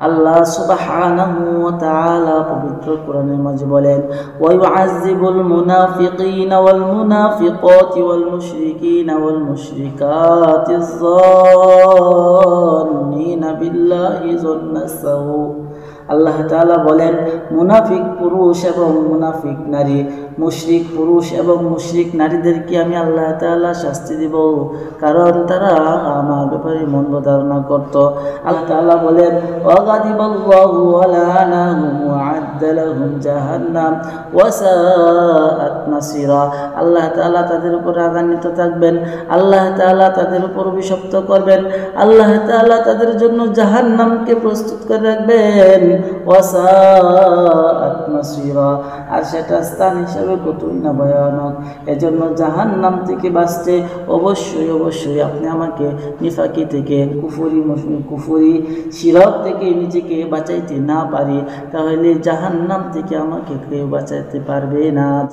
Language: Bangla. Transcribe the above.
আল্লাহ সুবহানাহু ওয়া তাআলা পবিত্র কোরআনের মাঝে বলেন, ওয়া ইউআযযিবুল মুনাফিকিনা ওয়াল মুনাফিকাতি ওয়াল মুশরিকিনা ওয়াল মুশরিকাতিজ যান্নিনা বিল্লাহি যান্নাস সাউ। আল্লাহ তাআলা বলেন, মুনাফিক পুরুষ এবং মুনাফিক নারী, মুশরিক পুরুষ এবং মুশরিক নারীদেরকে আমি আল্লাহ তাআলা শাস্তি দিব, কারণ তারা আমার ব্যাপারে মন্দ ধারণা করত। আল্লাহ তাআলা বলেন, ওয়াগাদিবাল্লাহু আলানাহুম ওয়া আ'আদ্দা লাহুম জাহান্নাম ওয়া সাআত মাসিরা। আল্লাহ তাআলা তাদের উপর রাগান্বিত থাকবেন, আল্লাহ তাআলা তাদের উপর অভিশপ্ত করবেন, আল্লাহ তাআলা তাদের জন্য জাহান্নামকে প্রস্তুত করে রাখবেন, ওয়া সাআত মাসিরা, আর সেটা স্থান হিসেবে কতই না ভয়ানক। এজন্য জাহান্নাম থেকে বাঁচতে অবশ্যই আপনি আমাকে নিফাকি থেকে, কুফরি শিরক থেকে নিজেকে বাঁচাইতে না পারি, তাহলে জাহান্নাম থেকে আমাকে কেউ বাঁচাইতে পারবে না।